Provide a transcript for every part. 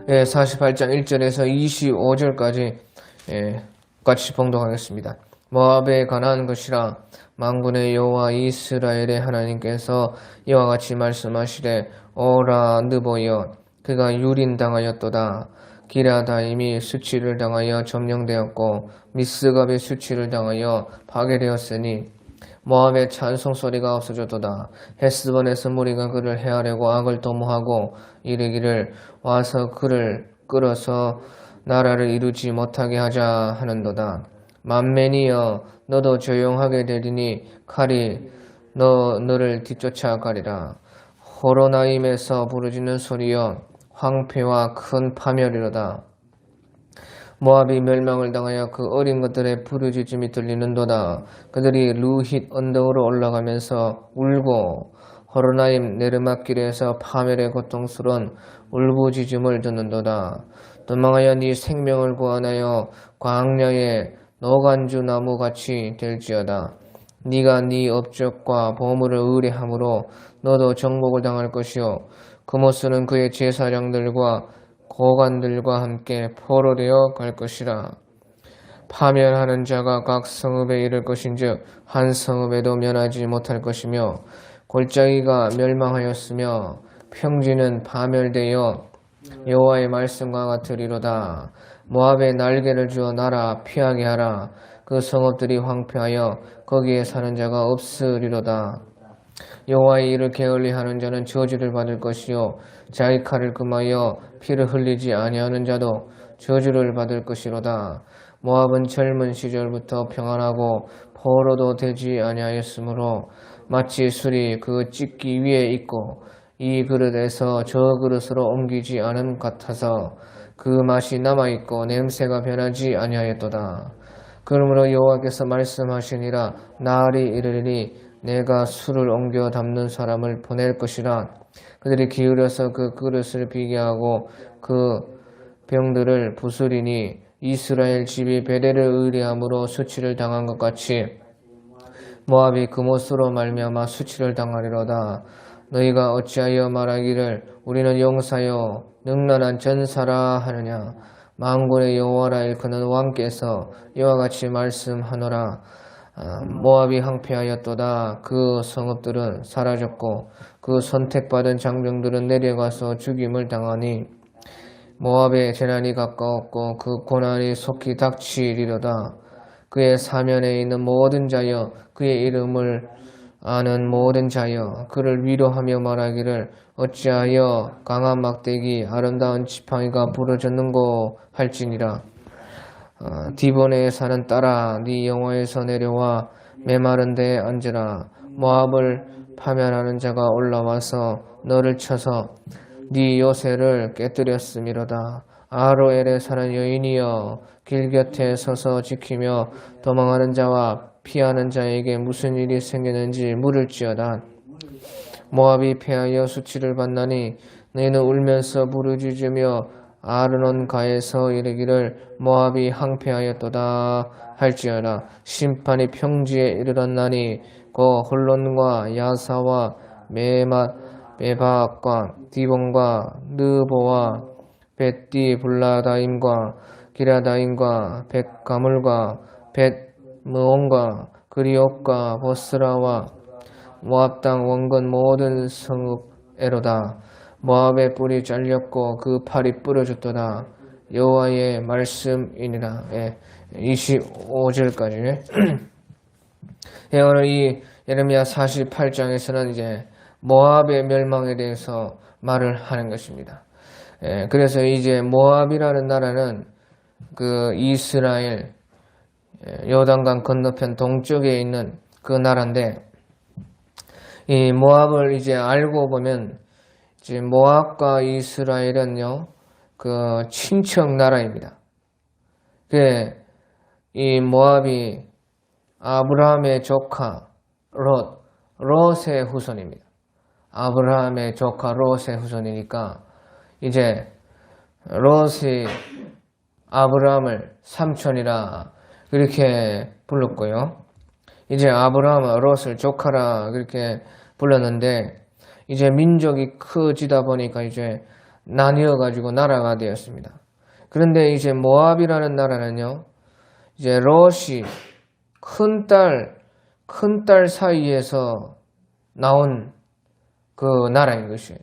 48장 1절에서 25절까지 같이 봉독하겠습니다. 모압에 관한 것이라. 만군의 여호와 이스라엘의 하나님께서 이와 같이 말씀하시되 오라 느보여 그가 유린당하였도다. 기랴다임이 수치를 당하여 점령되었고 미스갑의 수치를 당하여 파괴되었으니 모압의 찬송소리가 없어졌도다. 헤스본에서 무리가 그를 해하려고 악을 도모하고 이르기를 와서 그를 끌어서 나라를 이루지 못하게 하자 하는도다. 만맨이여 너도 조용하게 되리니 칼이 너를 뒤쫓아 가리라. 호로나임에서 부르짖는 소리여 황폐와 큰 파멸이로다. 모압이 멸망을 당하여 그 어린 것들의 부르짖음이 들리는도다. 그들이 루힛 언덕으로 올라가면서 울고 호로나임 내르막길에서 파멸의 고통스러운 울부짖음을 듣는도다. 도망하여 네 생명을 구원하여 광야의 노간주 나무같이 될지어다. 네가 네 업적과 보물을 의뢰함으로 너도 정복을 당할 것이요 그모스는 그의 제사장들과 고관들과 함께 포로되어 갈 것이라. 파멸하는 자가 각 성읍에 이를 것인즉 한 성읍에도 면하지 못할 것이며 골짜기가 멸망하였으며 평지는 파멸되어 여호와의 말씀과 같으리로다. 모압에 날개를 주어 날아 피하게 하라. 그 성읍들이 황폐하여 거기에 사는 자가 없으리로다. 여호와의 일을 게을리하는 자는 저주를 받을 것이요 자기 칼을 금하여 피를 흘리지 아니하는 자도 저주를 받을 것이로다. 모압은 젊은 시절부터 평안하고 포로도 되지 아니하였으므로 마치 술이 그 찢기 위에 있고 이 그릇에서 저 그릇으로 옮기지 않은 같아서 그 맛이 남아있고 냄새가 변하지 아니하였도다. 그러므로 여호와께서 말씀하시니라. 날이 이르리니 내가 술을 옮겨 담는 사람을 보낼 것이라. 그들이 기울여서 그 그릇을 비게 하고 그 병들을 부수리니 이스라엘 집이 베델을 의뢰함으로 수치를 당한 것 같이 모압이 그못으로 말미암아 수치를 당하리로다. 너희가 어찌하여 말하기를 우리는 용사여 능란한 전사라 하느냐. 만군의 여호와라 일컫는 왕께서 이와 같이 말씀하노라. 모압이 황폐하였도다. 그 성읍들은 사라졌고 그 선택받은 장병들은 내려가서 죽임을 당하니 모압의 재난이 가까웠고 그 고난이 속히 닥치리로다. 그의 사면에 있는 모든 자여 그의 이름을 아는 모든 자여 그를 위로하며 말하기를 어찌하여 강한 막대기 아름다운 지팡이가 부러졌는고 할지니라. 디본에 사는 딸아 네 영화에서 내려와 메마른 데에 앉으라. 모압을 파멸하는 자가 올라와서 너를 쳐서 네 요새를 깨뜨렸음이로다. 아로엘에 사는 여인이여 길 곁에 서서 지키며 도망하는 자와 피하는 자에게 무슨 일이 생겼는지 물을지어다. 모압이 패하여 수치를 받나니 너희는 울면서 부르짖으며 아르논가에서 이르기를 모압이 항폐하였도다 할지어다. 심판이 평지에 이르렀나니 곧 홀론과 야사와 메바과 디본과 느보와 벳디 블라다임과 기라다임과 벳가물과 벳므온과 그리옥과 보스라와 모압 땅 원근 모든 성읍에로다. 모압의 뿔이 잘렸고 그 팔이 부러졌도다. 여호와의 말씀이니라. 25절까지. 오늘 이 예레미야 48장에서는 이제 모압의 멸망에 대해서 말을 하는 것입니다. 그래서 이제 모압이라는 나라는 그 이스라엘 요단강 건너편 동쪽에 있는 그 나라인데, 이 모압을 이제 알고 보면 이제 모압과 이스라엘은요 그 친척 나라입니다. 이 모압이 아브라함의 조카 롯의 후손입니다. 아브라함의 조카 롯의 후손이니까 이제 롯이 아브라함을 삼촌이라 그렇게 불렀고요. 이제 아브라함은 롯을 조카라 그렇게 불렀는데, 이제 민족이 커지다 보니까 이제 나뉘어 가지고 나라가 되었습니다. 그런데 이제 모압이라는 나라는요, 이제 롯이 큰딸 사이에서 나온 그 나라인 것이에요.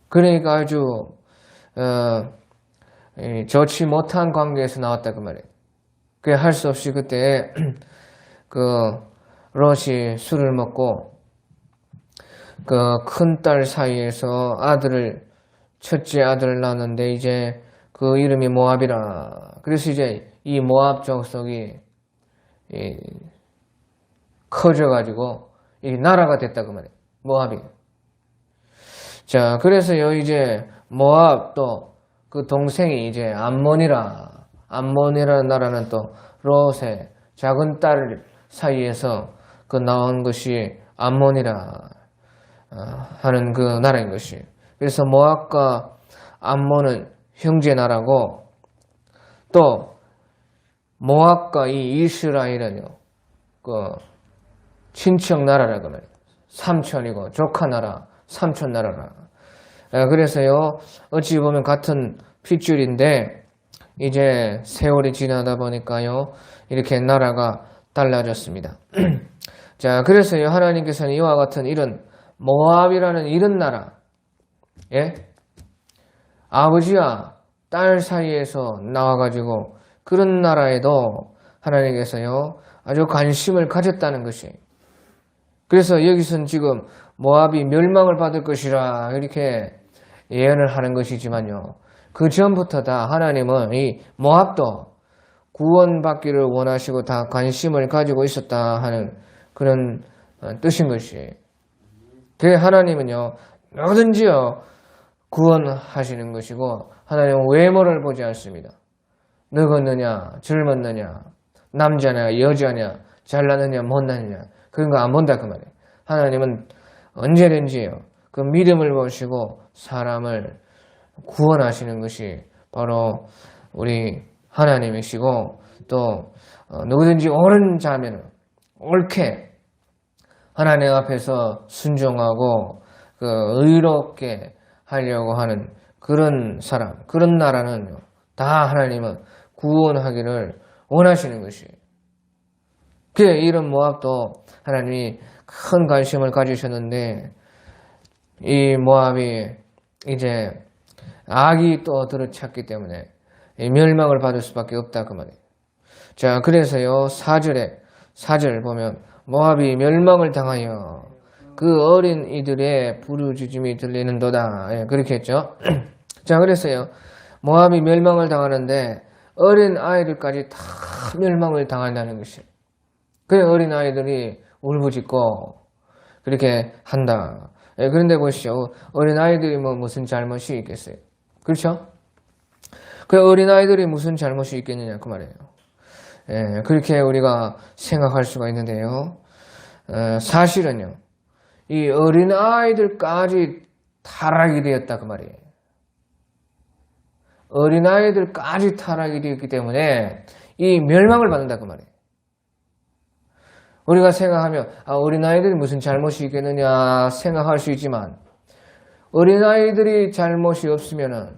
그러니까 아주 좋지 못한 관계에서 나왔다 그 말이에요. 그게 할 수 없이 그때 그 롯이 술을 먹고 그 큰딸 사이에서 첫째 아들을 낳았는데 이제 그 이름이 모압이라. 그래서 이제 이 모압 족속이 커져가지고 이 나라가 됐다 그 말이에요. 모압이. 자, 그래서요 이제 모압 또 그 동생이 이제 암몬이라는 나라는 또 롯의 작은 딸 사이에서 그 나온 것이 암몬이라 하는 그 나라인 것이. 그래서 모압과 암몬은 형제 나라고, 또 모압과 이 이스라엘은요 그 친척 나라라고 말이에요. 삼촌이고 조카 나라, 삼촌 나라라. 그래서요 어찌 보면 같은 핏줄인데 이제 세월이 지나다 보니까요 이렇게 나라가 달라졌습니다. 자, 그래서요 하나님께서는 이와 같은 이런 모압이라는 이런 나라, 아버지와 딸 사이에서 나와가지고 그런 나라에도 하나님께서요 아주 관심을 가졌다는 것이. 그래서 여기서는 지금 모압이 멸망을 받을 것이라 이렇게 예언을 하는 것이지만요, 그 전부터 다 하나님은 이 모압도 구원받기를 원하시고 다 관심을 가지고 있었다 하는 그런 뜻인 것이. 그 하나님은요 뭐든지요 구원하시는 것이고, 하나님은 외모를 보지 않습니다. 늙었느냐 젊었느냐 남자냐 여자냐 잘나느냐 못나느냐 그런 거 안 본다 그 말이에요. 하나님은 언제든지요 그 믿음을 보시고 사람을 구원하시는 것이 바로 우리 하나님이시고, 또 누구든지 옳은 자면은 옳게 하나님 앞에서 순종하고 그 의롭게 하려고 하는 그런 사람, 그런 나라는 다 하나님은 구원하기를 원하시는 것이에요. 그래 이런 모압도 하나님이 큰 관심을 가지셨는데, 이 모압이 이제 악이 또 들어찼기 때문에 멸망을 받을 수밖에 없다 그 말이에요. 자, 그래서요 4절 보면 모압이 멸망을 당하여 그 어린 이들의 부르짖음이 들리는도다, 그렇게 했죠. 자, 그래서요 모압이 멸망을 당하는데 어린 아이들까지 다 멸망을 당한다는 것이에요. 그 어린 아이들이 울부짖고 그렇게 한다. 그런데 보시죠, 어린 아이들이 무슨 잘못이 있겠어요? 그렇죠? 그 어린 아이들이 무슨 잘못이 있겠느냐 그 말이에요. 그렇게 우리가 생각할 수가 있는데요, 사실은요 이 어린 아이들까지 타락이 되었다 그 말이에요. 어린 아이들까지 타락이 되었기 때문에 이 멸망을 받는다 그 말이에요. 우리가 생각하면 어린아이들이 무슨 잘못이 있겠느냐 생각할 수 있지만, 어린아이들이 잘못이 없으면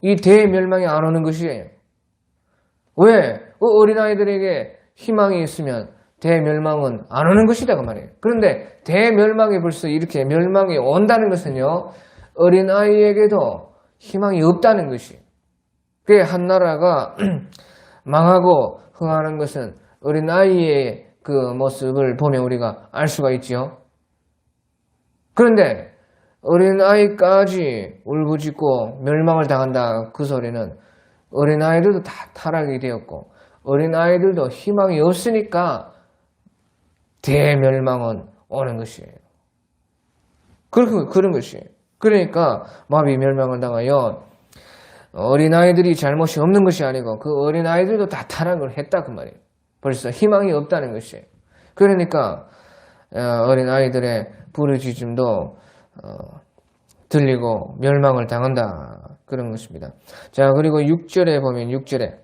이 대멸망이 안 오는 것이에요. 왜? 어린아이들에게 희망이 있으면 대멸망은 안 오는 것이다 그 말이에요. 그런데 대멸망이 벌써 이렇게 멸망이 온다는 것은요 어린아이에게도 희망이 없다는 것이에요. 그게 한 나라가 망하고 흥하는 것은 어린아이의 그 모습을 보면 우리가 알 수가 있지요. 그런데 어린아이까지 울부짖고 멸망을 당한다 그 소리는 어린아이들도 다 타락이 되었고 어린아이들도 희망이 없으니까 대멸망은 오는 것이에요. 그런 것이에요. 그러니까 모압이 멸망을 당하여 어린아이들이 잘못이 없는 것이 아니고 그 어린아이들도 다 타락을 했다 그 말이에요. 벌써 희망이 없다는 것이에요. 그러니까 어린아이들의 부르짖음도 들리고 멸망을 당한다 그런 것입니다. 자, 그리고 6절에 보면 6절에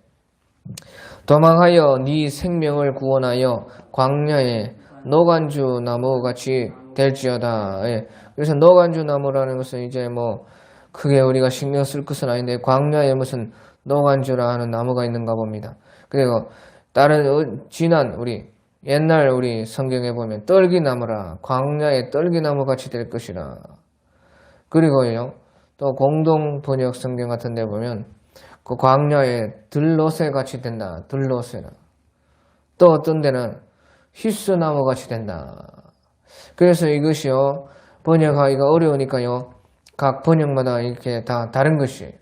도망하여 네 생명을 구원하여 광야에 노간주 나무같이 될지어다. 예. 그래서 노간주 나무라는 것은 이제 뭐 크게 우리가 신경 쓸 것은 아닌데 광야에 무슨 노간주라 하는 나무가 있는가 봅니다. 그리고 다른 지난 우리 옛날 우리 성경에 보면 떨기나무라 광야의 떨기나무 같이 될 것이라. 그리고요 또 공동 번역 성경 같은 데 보면 그 광야의 들로새 같이 된다. 들로새라. 또 어떤 데는 히스나무 같이 된다. 그래서 이것이요 번역하기가 어려우니까요 각 번역마다 이렇게 다 다른 것이에요.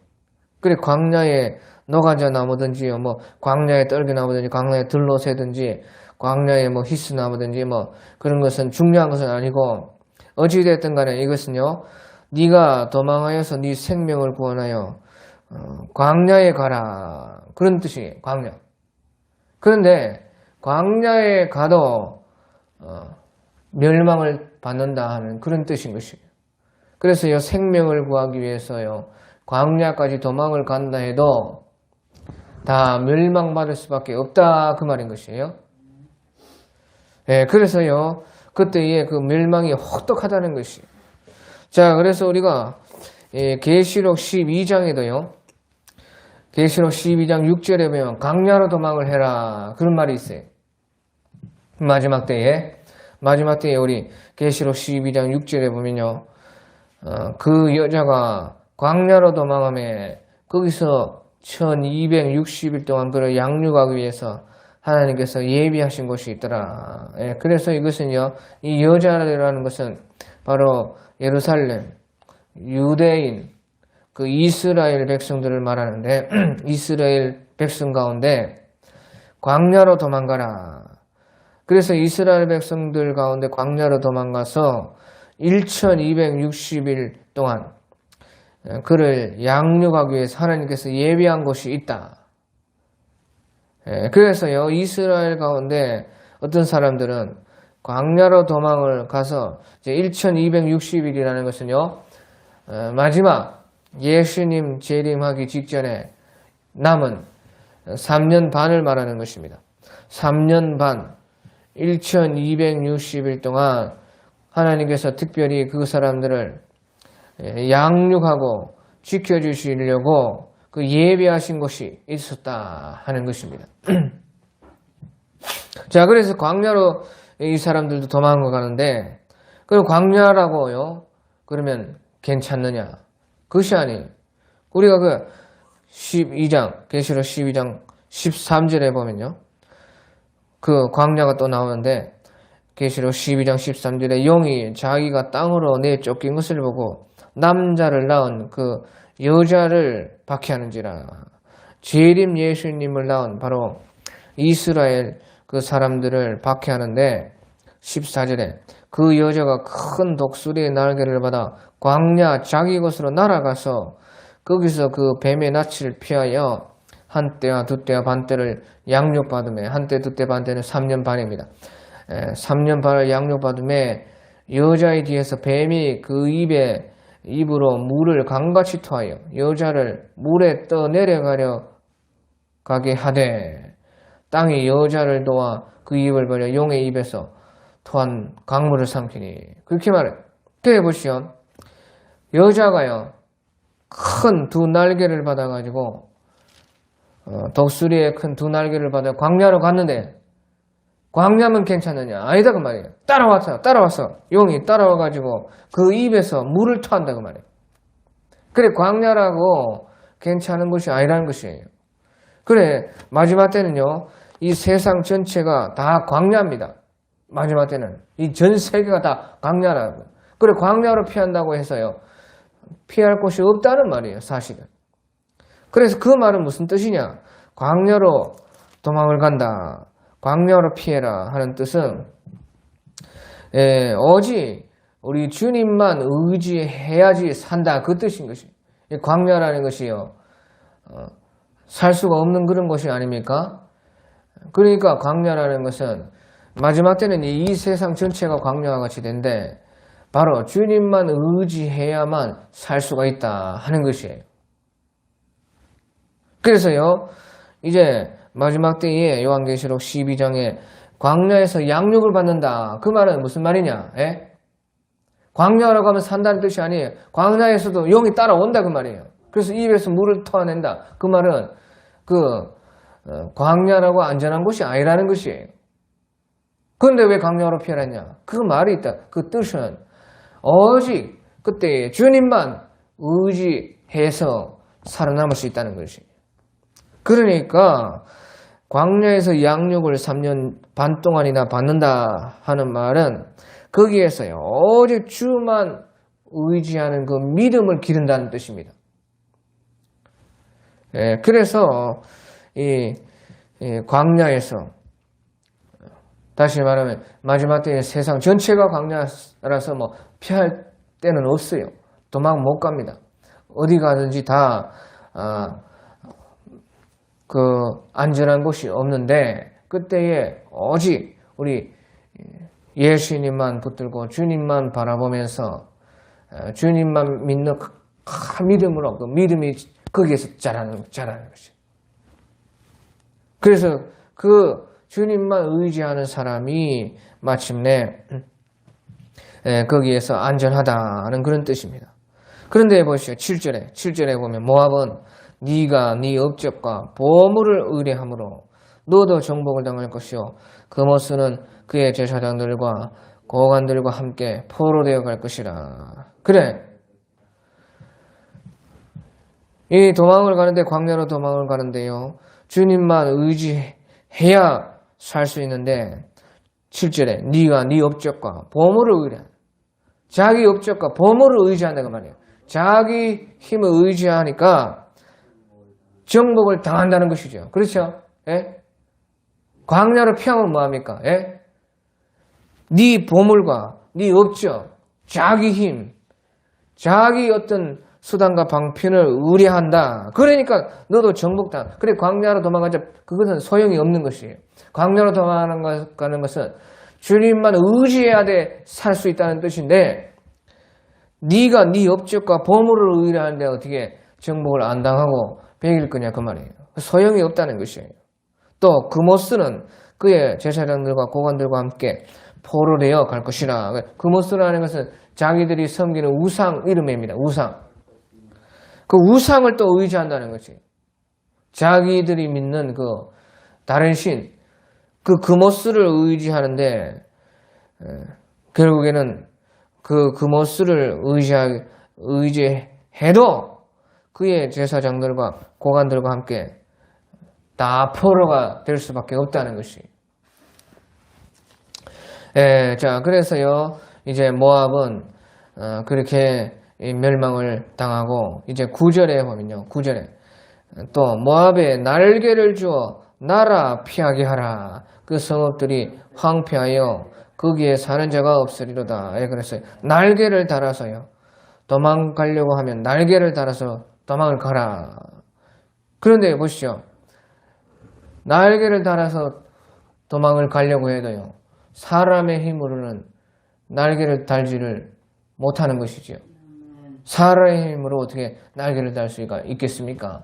그래 광야에 노간자 나무든지요 뭐 광야에 떨기나무든지 광야에 들로새든지 광야에 뭐 히스나무든지 뭐 그런 것은 중요한 것은 아니고 어찌됐든 간에 이것은요 네가 도망하여서 네 생명을 구원하여 광야에 가라 그런 뜻이에요. 광야. 그런데 광야에 가도 멸망을 받는다 하는 그런 뜻인 것이에요. 그래서요 생명을 구하기 위해서요 광야까지 도망을 간다 해도 다 멸망받을 수밖에 없다 그 말인 것이에요. 예, 그래서요 그때의 그 멸망이 혹독하다는 것이에요. 자, 그래서 우리가 계시록 12장에도요 계시록 12장 6절에 보면 광야로 도망을 해라 그런 말이 있어요. 마지막 때에 우리 계시록 12장 6절에 보면요 그 여자가 광야로 도망하며 거기서 1260일 동안 그를 양육하기 위해서 하나님께서 예비하신 곳이 있더라. 예, 그래서 이것은요 이 여자라는 것은 바로 예루살렘 유대인 그 이스라엘 백성들을 말하는데 이스라엘 백성 가운데 광야로 도망가라. 그래서 이스라엘 백성들 가운데 광야로 도망가서 1260일 동안 그를 양육하기 위해서 하나님께서 예비한 곳이 있다. 그래서요 이스라엘 가운데 어떤 사람들은 광야로 도망을 가서 이제 1260일이라는 것은요 마지막 예수님 재림하기 직전에 남은 3년 반을 말하는 것입니다. 3년 반 1260일 동안 하나님께서 특별히 그 사람들을 양육하고 지켜주시려고 그 예비하신 것이 있었다 하는 것입니다. 자, 그래서 광야로 이 사람들도 도망가는데 그럼 광야라고요? 그러면 괜찮느냐? 그것이 아니에요. 우리가 그 12장 계시록 12장 13절에 보면요. 그 광야가 또 나오는데 계시록 12장 13절에 용이 자기가 땅으로 내쫓긴 것을 보고 남자를 낳은 그 여자를 박해하는지라. 재림 예수님을 낳은 바로 이스라엘 그 사람들을 박해하는데 14절에 그 여자가 큰 독수리의 날개를 받아 광야 자기 곳으로 날아가서 거기서 그 뱀의 낯을 피하여 한때와 두때와 반때를 양육받으며 한때 두때 반때는 3년 반입니다. 3년 반을 양육받으며 여자의 뒤에서 뱀이 그 입으로 물을 강같이 토하여 여자를 물에 떠내려가려 가게 하되 땅이 여자를 도와 그 입을 벌려 용의 입에서 토한 강물을 삼키니 그렇게 말해요. 그래 보시오. 여자가요 큰 두 날개를 받아가지고 독수리의 큰 두 날개를 받아 광야로 갔는데 광야면 괜찮느냐? 아니다 그 말이에요. 따라왔어. 용이 따라와가지고 그 입에서 물을 토한다 그 말이에요. 그래 광야라고 괜찮은 것이 아니라는 것이에요. 그래 마지막 때는요 이 세상 전체가 다 광야입니다. 마지막 때는 이 전 세계가 다 광야라고. 그래 광야로 피한다고 해서요 피할 곳이 없다는 말이에요 사실은. 그래서 그 말은 무슨 뜻이냐? 광야로 도망을 간다. 광야로 피해라 하는 뜻은 오직 우리 주님만 의지해야지 산다 그 뜻인 것이. 광야라는 것이요 살 수가 없는 그런 것이 아닙니까? 그러니까 광야라는 것은 마지막 때는 이 세상 전체가 광야와 같이 된데 바로 주님만 의지해야만 살 수가 있다 하는 것이에요. 그래서요 이제 마지막 때에 요한계시록 12장에 광야에서 양육을 받는다. 그 말은 무슨 말이냐? 광야로 가면 산다는 뜻이 아니에요. 광야에서도 용이 따라온다 그 말이에요. 그래서 입에서 물을 토해낸다. 그 말은 광야라고 안전한 곳이 아니라는 것이에요. 그런데 왜 광야로 피하느냐? 그 말이 있다. 그 뜻은 오직 그때 주님만 의지해서 살아남을 수 있다는 것이에요. 그러니까 광야에서 양육을 3년 반 동안이나 받는다 하는 말은 거기에서요 오직 주만 의지하는 그 믿음을 기른다는 뜻입니다. 그래서 이 광야에서 다시 말하면 마지막 때에 세상 전체가 광야라서 뭐 피할 때는 없어요. 도망 못 갑니다. 어디 가든지 다 안전한 곳이 없는데 그때에 오직 우리 예수님만 붙들고 주님만 바라보면서 주님만 믿는 큰 믿음으로 그 믿음이 거기에서 자라는 것이죠. 그래서 그 주님만 의지하는 사람이 마침내 거기에서 안전하다는 그런 뜻입니다. 그런데 보시죠. 7절에 보면 모압은 네가 네 업적과 보물을 의뢰함으로 너도 정복을 당할 것이요 그모스는 그의 제사장들과 고관들과 함께 포로되어 갈 것이라. 그래. 이 도망을 가는데 광야로 도망을 가는데요. 주님만 의지해야 살 수 있는데 7절에 네가 네 업적과 보물을 의뢰. 자기 업적과 보물을 의지한다고 말이에요. 자기 힘을 의지하니까 정복을 당한다는 것이죠. 그렇죠? 예? 광야로 피하면 뭐합니까? 예? 네 보물과 네 업적, 자기 힘, 자기 어떤 수단과 방편을 의뢰한다. 그러니까 너도 정복당. 그래 광야로 도망가자. 그것은 소용이 없는 것이에요. 광야로 도망가는 것은 주님만 의지해야 돼 살 수 있다는 뜻인데 네가 네 업적과 보물을 의뢰하는데 어떻게 정복을 안 당하고 배길 거냐 그 말이에요. 소용이 없다는 것이에요. 또 그모스는 그의 제사장들과 고관들과 함께 포로되어 갈 것이라. 그모스라는 것은 자기들이 섬기는 우상 이름입니다. 우상. 그 우상을 또 의지한다는 것이. 자기들이 믿는 그 다른 신, 그 그모스를 의지하는데 결국에는 그 그모스를 의지해도 그의 제사장들과 고관들과 함께 다 포로가 될 수밖에 없다는 것이. 자, 그래서요, 이제 모압은 그렇게 멸망을 당하고, 이제 9절에 보면요, 9절에 또 모압에 날개를 주어 나라 피하게 하라. 그 성읍들이 황폐하여 거기에 사는 자가 없으리로다. 그래서 날개를 달아서요, 도망가려고 하면 날개를 달아서 도망을 가라. 그런데 보시죠. 날개를 달아서 도망을 가려고 해도요. 사람의 힘으로는 날개를 달지를 못하는 것이지요. 사람의 힘으로 어떻게 날개를 달 수가 있겠습니까?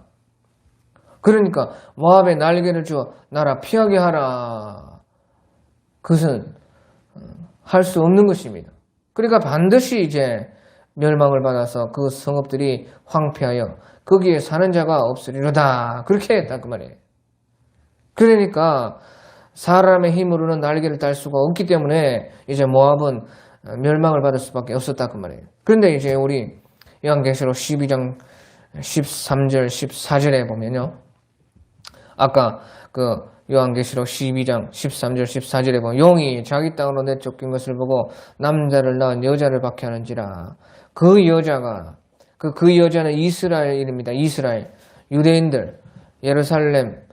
그러니까 모압에 날개를 주어 나라 피하게 하라. 그것은 할 수 없는 것입니다. 그러니까 반드시 이제 멸망을 받아서 그 성읍들이 황폐하여 거기에 사는 자가 없으리로다. 그렇게 했다 그 말이에요. 그러니까 사람의 힘으로는 날개를 달 수가 없기 때문에 이제 모압은 멸망을 받을 수밖에 없었다 그 말이에요. 그런데 이제 우리 요한계시록 12장 13절 14절에 보면요. 아까 그 요한계시록 12장 13절 14절에 보면 용이 자기 땅으로 내쫓긴 것을 보고 남자를 낳은 여자를 박해하는지라. 그 여자가 그 여자는 이스라엘입니다. 이스라엘 유대인들 예루살렘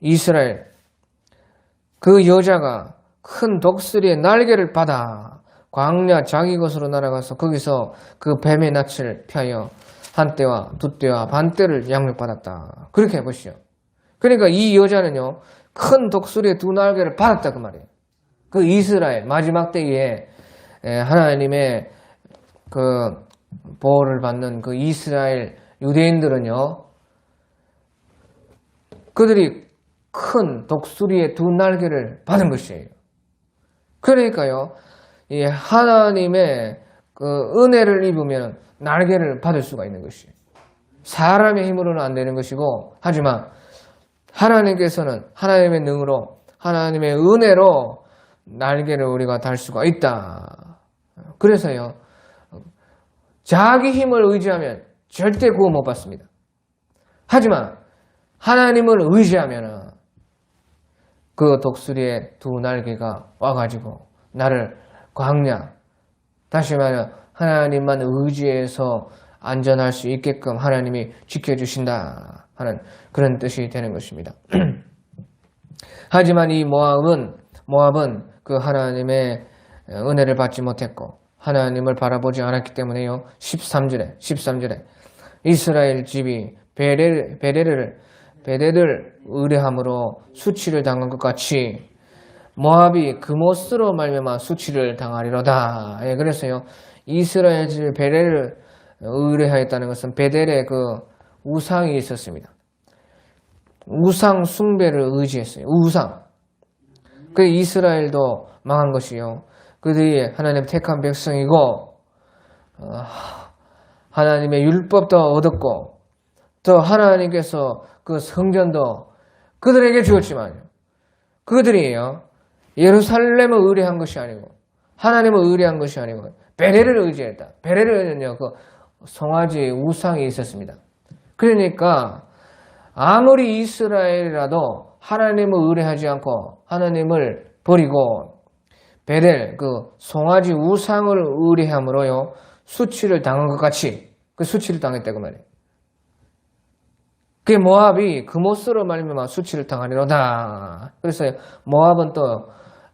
이스라엘 그 여자가 큰 독수리의 날개를 받아 광야 자기 곳으로 날아가서 거기서 그 뱀의 낯을 피하여 한 때와 두 때와 반 때를 양육받았다. 그렇게 해보시죠. 그러니까 이 여자는요 큰 독수리의 두 날개를 받았다 그 말이에요. 그 이스라엘 마지막 때에 하나님의 그 보호를 받는 그 이스라엘 유대인들은요 그들이 큰 독수리의 두 날개를 받은 것이에요. 그러니까요 이 하나님의 그 은혜를 입으면 날개를 받을 수가 있는 것이에요. 사람의 힘으로는 안 되는 것이고, 하지만 하나님께서는 하나님의 능으로, 하나님의 은혜로 날개를 우리가 달 수가 있다. 그래서요, 자기 힘을 의지하면 절대 구원 못 받습니다. 하지만 하나님을 의지하면 그 독수리의 두 날개가 와가지고 나를 광야, 다시 말하면 하나님만 의지해서 안전할 수 있게끔 하나님이 지켜주신다 하는 그런 뜻이 되는 것입니다. 하지만 이 모압은 그 하나님의 은혜를 받지 못했고 하나님을 바라보지 않았기 때문에요. 13절에 이스라엘 집이 베델을 의뢰함으로 수치를 당한 것 같이 모압이 그못으로 말미암아 수치를 당하리로다. 예, 그래서요, 이스라엘 집 베델을 의뢰하였다는 것은 베델에 그 우상이 있었습니다. 우상 숭배를 의지했어요. 우상. 그 이스라엘도 망한 것이요. 그들이 하나님 택한 백성이고 하나님의 율법도 얻었고 또 하나님께서 그 성전도 그들에게 주었지만 그들이요 예루살렘을 의뢰한 것이 아니고 하나님을 의뢰한 것이 아니고 베델을 의지했다. 베델은요 그 송아지 우상이 있었습니다. 그러니까 아무리 이스라엘이라도 하나님을 의뢰하지 않고 하나님을 버리고 베델 그 송아지 우상을 의뢰함으로요 수치를 당한 것 같이 그 수치를 당했다고 말해요. 그 모압이 그못으로 말미암아 수치를 당하리로다. 그래서 모압은 또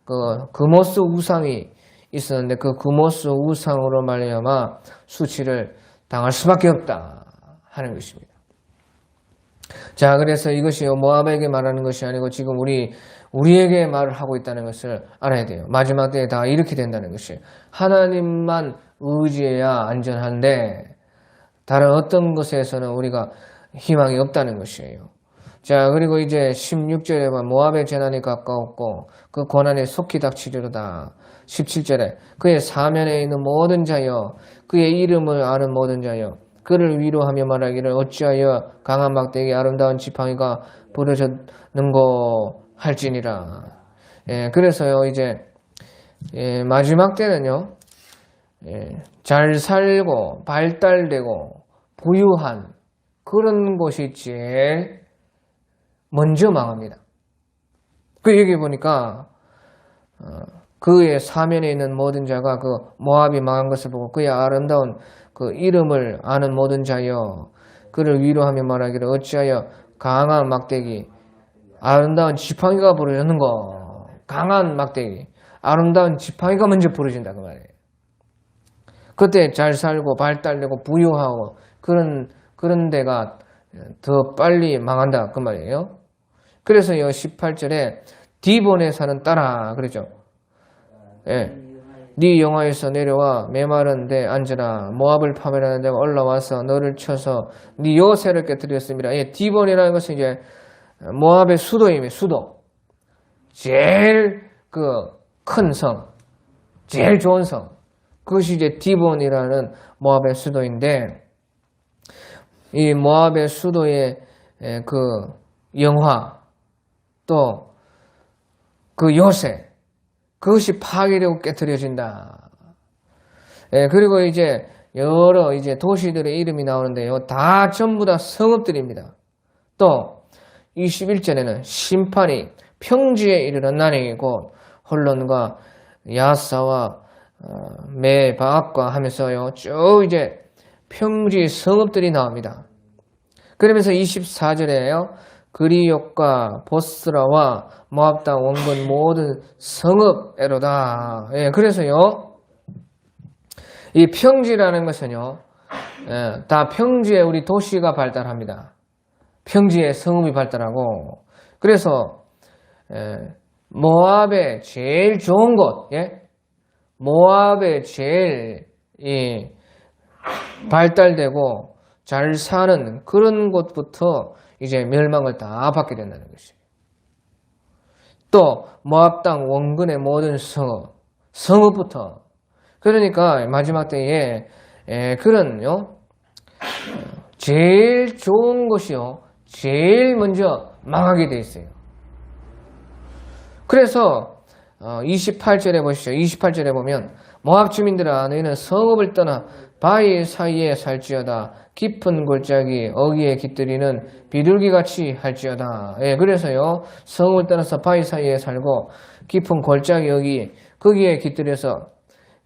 그 그모스 우상이 있었는데 그 그모스 우상으로 말미암아 수치를 당할 수밖에 없다 하는 것입니다. 자, 그래서 이것이 모압에게 말하는 것이 아니고 지금 우리에게 말을 하고 있다는 것을 알아야 돼요. 마지막 때에 다 이렇게 된다는 것이 하나님만 의지해야 안전한데 다른 어떤 것에서는 우리가 희망이 없다는 것이에요. 자, 그리고 이제 16절에 보면 모압의 재난이 가까웠고 그 고난이 속히 닥치리로다. 17절에 그의 사면에 있는 모든 자여 그의 이름을 아는 모든 자여 그를 위로하며 말하기를 어찌하여 강한 막대기 아름다운 지팡이가 부러졌는고 할지니라. 예, 그래서요 이제 마지막 때는요 잘 살고 발달되고 부유한 그런 곳이 제일 먼저 망합니다. 그 여기 보니까 그의 사면에 있는 모든 자가 그 모압이 망한 것을 보고 그의 아름다운 그 이름을 아는 모든 자여 그를 위로하며 말하기를 어찌하여 강한 막대기 아름다운 지팡이가 부러졌는고. 강한 막대기 아름다운 지팡이가 먼저 부러진다 그 말이에요. 그때 잘 살고 발달되고 부유하고 그런 데가 더 빨리 망한다 그 말이에요. 그래서요 18절에 디본에 사는 딸아 그러죠. 예. 네 영화에서 내려와 메마른 데 앉으라. 모압을 파멸하는 데가 올라와서 너를 쳐서 네 요새를 깨뜨렸습니다. 예, 디본이라는 것은 이제 모압의 수도입니다. 수도. 제일 그 큰 성, 제일 좋은 성. 그것이 이제 디본이라는 모압의 수도인데 이 모압의 수도의 그 영화 또 그 요새 그것이 파괴되고 깨트려진다. 예, 그리고 이제 여러 이제 도시들의 이름이 나오는데요. 다 전부 다 성읍들입니다. 또 21절에는 심판이 평지에 이르렀나니 곧 홀론과 야사와 메바악과 하면서요. 쭉 이제 평지 성읍들이 나옵니다. 그러면서 24절에요. 그리옥과 보스라와 모압 땅 원근 모든 성읍에로다. 예, 그래서요. 이 평지라는 것은요. 다 평지에 우리 도시가 발달합니다. 평지에 성읍이 발달하고 그래서 모압의 제일 좋은 곳, 예? 모압의 제일 발달되고 잘 사는 그런 곳부터 이제 멸망을 다 받게 된다는 것이에요. 또 모압 땅 원근의 모든 성읍부터 그러니까 마지막 때에 그런요 제일 좋은 것이요 제일 먼저 망하게 돼 있어요. 그래서 28절에 보시죠. 28절에 보면 모압 주민들아 너희는 성읍을 떠나 바위 사이에 살지어다. 깊은 골짜기 어귀에 깃들이는 비둘기같이 할지어다. 그래서요 성읍을 떠나서 바위 사이에 살고 깊은 골짜기 어귀 거기에 깃들여서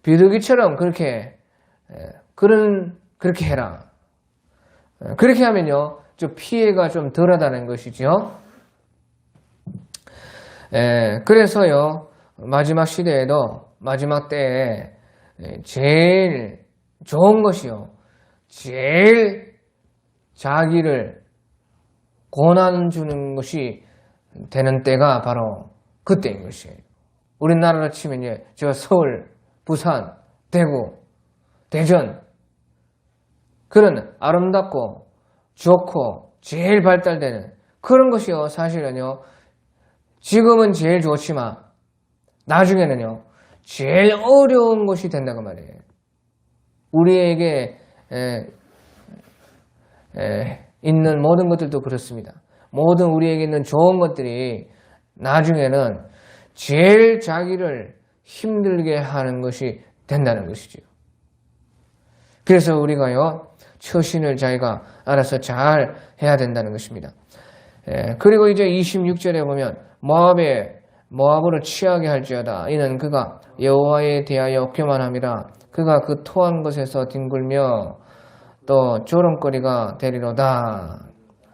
비둘기처럼 그렇게 그렇게 해라. 그렇게 하면요 좀 피해가 좀 덜하다는 것이죠. 그래서요 마지막 시대에도 마지막 때에 제일 좋은 것이요 제일 자기를 고난 주는 것이 되는 때가 바로 그때인 것이에요. 우리나라로 치면 저 서울, 부산, 대구, 대전 그런 아름답고 좋고 제일 발달되는 그런 것이요 사실은요 지금은 제일 좋지만 나중에는요 제일 어려운 것이 된다고 말이에요. 우리에게 있는 모든 것들도 그렇습니다. 모든 우리에게 있는 좋은 것들이 나중에는 제일 자기를 힘들게 하는 것이 된다는 것이죠. 그래서 우리가요 처신을 자기가 알아서 잘 해야 된다는 것입니다. 그리고 이제 26절에 보면 모압으로 취하게 할지어다. 이는 그가 여호와에 대하여 교만함이라. 그가 그 토한 것에서 뒹굴며 또 조롱거리가 되리로다.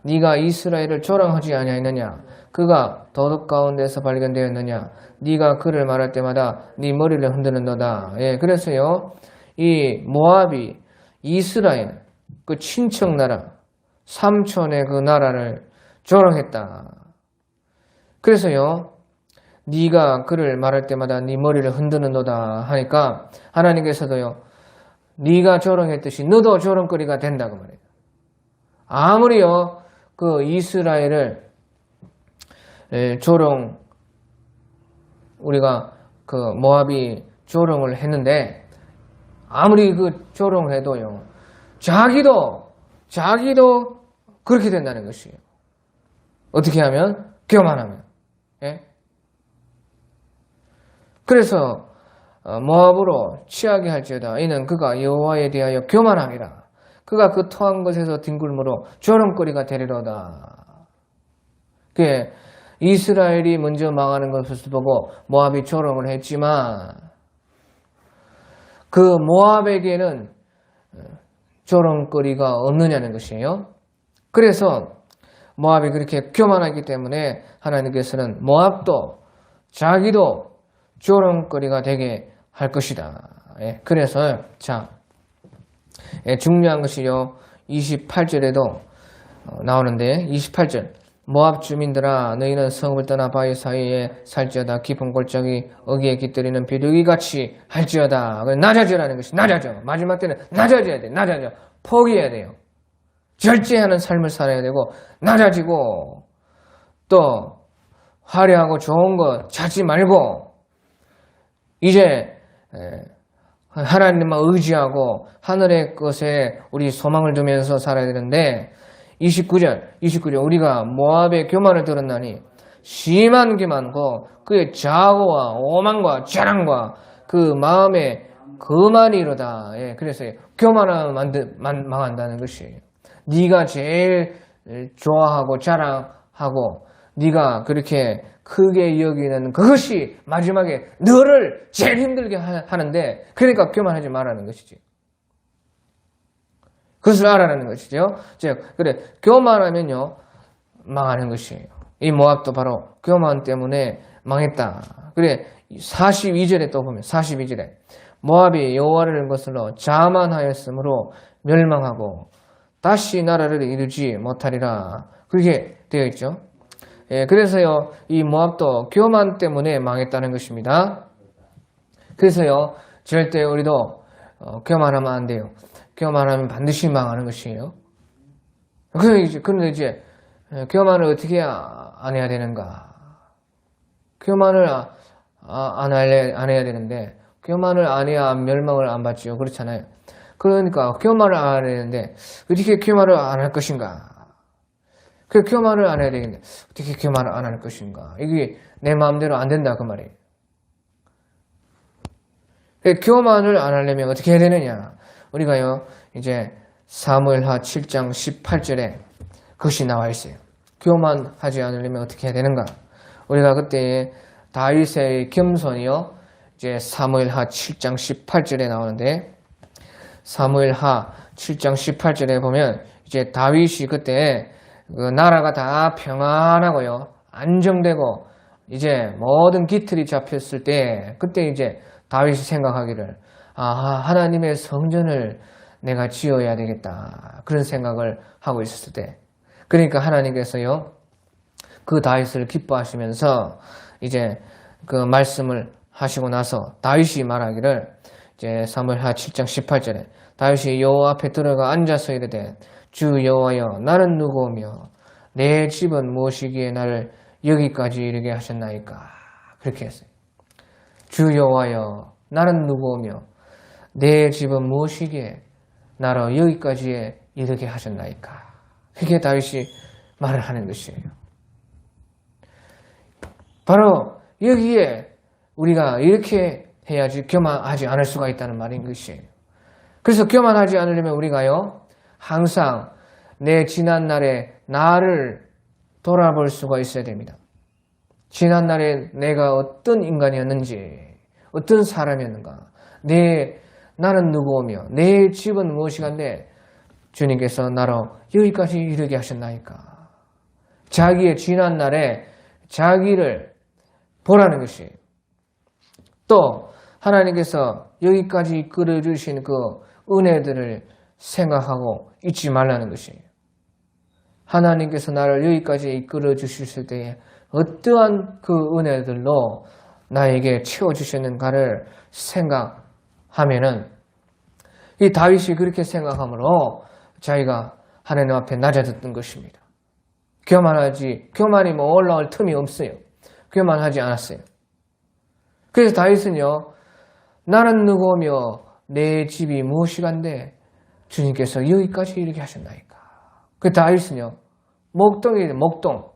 네가 이스라엘을 조롱하지 아니하였느냐? 그가 도둑 가운데서 발견되었느냐? 네가 그를 말할 때마다 네 머리를 흔드는도다. 그래서요 이 모압이 이스라엘 그 친척 나라 삼촌의 그 나라를 조롱했다. 그래서요 네가 그를 말할 때마다 네 머리를 흔드는도다 하니까 하나님께서도요 네가 조롱했듯이 너도 조롱거리가 된다고 말해요. 아무리요 그 이스라엘을 조롱 우리가 그 모압이 조롱을 했는데 아무리 그 조롱해도요 자기도 그렇게 된다는 것이에요. 어떻게 하면? 교만하면. 그래서 모압으로 취하게 할지어다. 이는 그가 여호와에 대하여 교만함이라. 그가 그 토한 것에서 뒹굴므로 조롱거리가 되리로다. 그게 이스라엘이 먼저 망하는 것을 보고 모압이 조롱을 했지만 그 모압에게는 조롱거리가 없느냐는 것이에요. 그래서 모압이 그렇게 교만하기 때문에 하나님께서는 모압도 자기도 조롱거리가 되게 할 것이다. 그래서 중요한 것이요 28절에도 나오는데 28절 모압 주민들아 너희는 성읍을 떠나 바위 사이에 살지어다. 깊은 골짜기 어귀에 깃들이는 비둘기같이 할지어다. 낮아져라는 것이 낮아져. 마지막 때는 낮아져야 돼. 낮아져. 포기해야 돼요. 절제하는 삶을 살아야 되고 낮아지고 또 화려하고 좋은 거 찾지 말고 이제 하나님만 의지하고 하늘의 것에 우리 소망을 두면서 살아야 되는데 29절 우리가 모압의 교만을 들었나니 심한 교만고 그의 자고와 오만과 자랑과 그 마음의 거만이로다. 그래서 교만하면 망한다는 것이에요. 네가 제일 좋아하고 자랑하고 네가 그렇게 크게 여기는 그것이 마지막에 너를 제일 힘들게 하는데 그러니까 교만하지 말라는 것이지. 그것을 알아라는 것이죠. 그래 교만하면요 망하는 것이에요. 이 모압도 바로 교만 때문에 망했다. 그래 42절에 또 보면 42절에 모압이 여호와를 것으로 자만하였으므로 멸망하고 다시 나라를 이루지 못하리라. 그렇게 되어 있죠. 그래서요 이 모압도 교만 때문에 망했다는 것입니다. 그래서요 절대 우리도 교만하면 안 돼요. 교만하면 반드시 망하는 것이에요. 그런데 이제 교만을 어떻게 안 해야 되는가? 교만을 안 해야 되는데 교만을 안 해야 멸망을 안 받지요. 그렇잖아요. 그러니까 교만을 안 했는데 어떻게 교만을 안 할 것인가? 그 교만을 안 해야 되겠는데 어떻게 교만을 안 할 것인가? 이게 내 마음대로 안 된다 그 말이에요. 교만을 안 하려면 어떻게 해야 되느냐? 우리가요 이제 사무엘하 7장 18절에 그것이 나와 있어요. 교만하지 않으려면 어떻게 해야 되는가? 우리가 그때 다윗의 겸손이요 이제 사무엘하 7장 18절에 나오는데 사무엘하 7장 18절에 보면 이제 다윗이 그때 그 나라가 다 평안하고요 안정되고 이제 모든 깃털이 잡혔을 때 그때 이제 다윗이 생각하기를 하나님의 성전을 내가 지어야 되겠다 그런 생각을 하고 있었을 때 그러니까 하나님께서요 그 다윗을 기뻐하시면서 이제 그 말씀을 하시고 나서 다윗이 말하기를 이제 사무엘하 7장 18절에 다윗이 여호와 앞에 들어가 앉아서 이르되 주 여호와여 나는 누구오며 내 집은 무엇이기에 나를 여기까지 이르게 하셨나이까 그렇게 했어요. 주 여호와여 나는 누구오며 내 집은 무엇이기에 나를 여기까지 이르게 하셨나이까 그게 다윗이 말을 하는 것이에요. 바로 여기에 우리가 이렇게 해야지 교만하지 않을 수가 있다는 말인 것이에요. 그래서 교만하지 않으려면 우리가요 항상 내 지난날에 나를 돌아볼 수가 있어야 됩니다. 지난날에 내가 어떤 인간이었는지 어떤 사람이었는가 나는 누구오며 내 집은 무엇이간데 주님께서 나로 여기까지 이르게 하셨나이까 자기의 지난날에 자기를 보라는 것이에요. 또 하나님께서 여기까지 이끌어 주신 그 은혜들을 생각하고 잊지 말라는 것이에요. 하나님께서 나를 여기까지 이끌어 주셨을 때에 어떠한 그 은혜들로 나에게 채워주셨는가를 생각하면은 이 다윗이 그렇게 생각함으로 자기가 하나님 앞에 낮아졌던 것입니다. 교만이 뭐 올라올 틈이 없어요. 교만하지 않았어요. 그래서 다윗은요 나는 누구며 내 집이 무엇이간데 주님께서 여기까지 이르게 하셨나이까. 그 다윗은요 목동이에요. 목동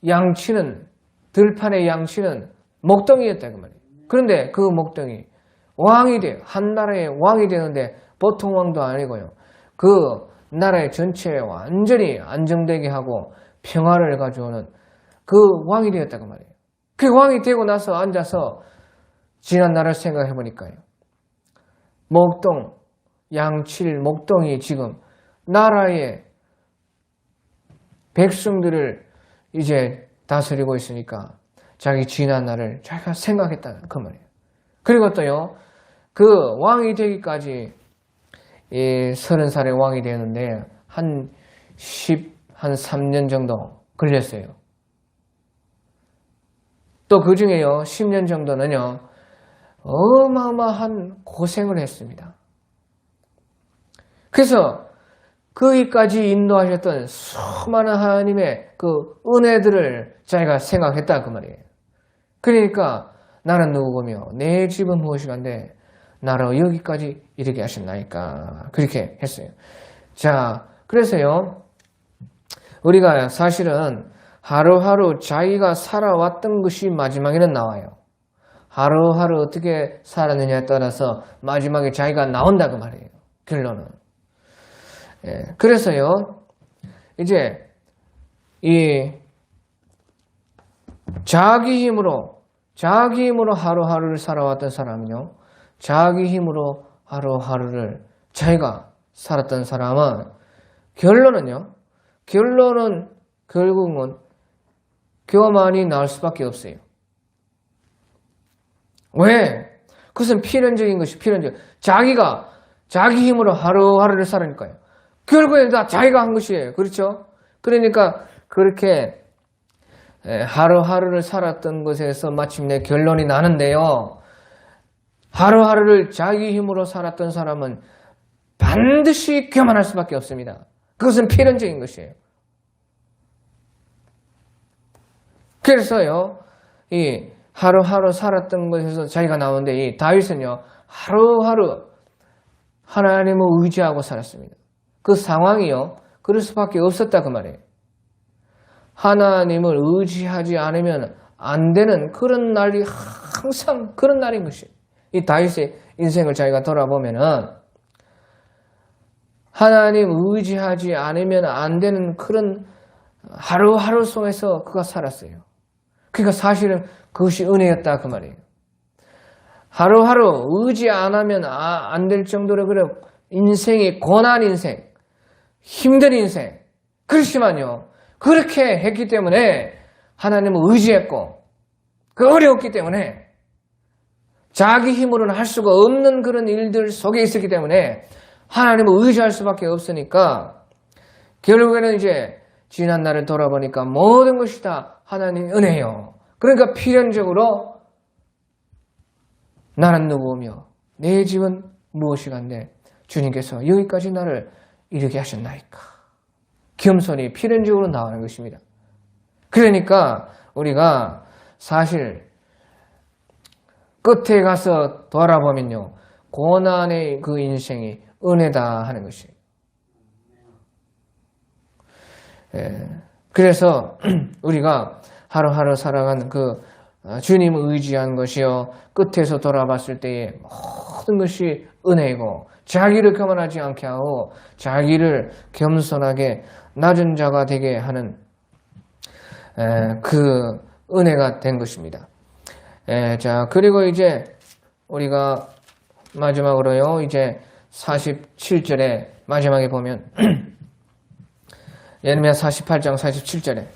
양치는 들판의 양치는 목동이었다 그 말이에요. 그런데 그 목동이 왕이 돼요. 한 나라의 왕이 되는데 보통 왕도 아니고요. 그 나라의 전체에 완전히 안정되게 하고 평화를 가져오는 그 왕이 되었다 그 말이에요. 그 왕이 되고 나서 앉아서 지난 날을 생각해 보니까요. 목동, 양칠 목동이 지금 나라의 백성들을 이제 다스리고 있으니까 자기 지난 날을 자기가 생각했다는 그 말이에요. 그리고 또요, 그 왕이 되기까지 30살의 왕이 되는데 한 3년 정도 걸렸어요. 또 그 중에요, 10년 정도는요, 어마어마한 고생을 했습니다. 그래서 거기까지 인도하셨던 수많은 하나님의 그 은혜들을 자기가 생각했다 그 말이에요. 그러니까 나는 누구며 내 집은 무엇이간데 나로 여기까지 이르게 하셨나이까 그렇게 했어요. 자, 그래서요 우리가 사실은 하루하루 자기가 살아왔던 것이 마지막에는 나와요. 하루하루 어떻게 살았느냐에 따라서 마지막에 자기가 나온다 그 말이에요. 결론은. 예, 그래서요 이제 이 자기 힘으로 하루하루를 살아왔던 사람은요, 자기 힘으로 하루하루를 자기가 살았던 사람은 결론은 결국은 교만이 나올 수밖에 없어요. 왜? 그것은 필연적인 것이 필연적. 자기가 자기 힘으로 하루하루를 살으니까요. 결국엔 다 자기가 한 것이에요. 그렇죠? 그러니까 그렇게 하루하루를 살았던 것에서 마침내 결론이 나는데요. 하루하루를 자기 힘으로 살았던 사람은 반드시 교만할 수밖에 없습니다. 그것은 필연적인 것이에요. 그래서요, 하루하루 살았던 것에서 자기가 나오는데 이 다윗은요 하루하루 하나님을 의지하고 살았습니다. 그 상황이요 그럴 수밖에 없었다 그 말이에요. 하나님을 의지하지 않으면 안 되는 그런 날이 항상 그런 날인 것이에요. 이 다윗의 인생을 자기가 돌아보면은 하나님 의지하지 않으면 안 되는 그런 하루하루 속에서 그가 살았어요. 그러니까 사실은 그것이 은혜였다 그 말이에요. 하루하루 의지 안 하면 안 될 정도로 그런 인생이 고난 인생, 힘든 인생. 그렇지만요. 그렇게 했기 때문에 하나님을 의지했고 그 어려웠기 때문에 자기 힘으로는 할 수가 없는 그런 일들 속에 있었기 때문에 하나님을 의지할 수밖에 없으니까 결국에는 이제 지난 날을 돌아보니까 모든 것이 다 하나님 은혜요. 그러니까 필연적으로 나는 누구며 내 집은 무엇이간데 주님께서 여기까지 나를 이르게 하셨나이까. 겸손이 필연적으로 나오는 것입니다. 그러니까 우리가 사실 끝에 가서 돌아보면요. 고난의 그 인생이 은혜다 하는 것이에요. 그래서 우리가 하루하루 살아가는 그 주님을 의지한 것이요. 끝에서 돌아봤을 때의 모든 것이 은혜이고 자기를 교만하지 않게 하고 자기를 겸손하게 낮은 자가 되게 하는 그 은혜가 된 것입니다. 자, 그리고 이제 우리가 마지막으로요. 이제 47절에 마지막에 보면 예레미야 48장 47절에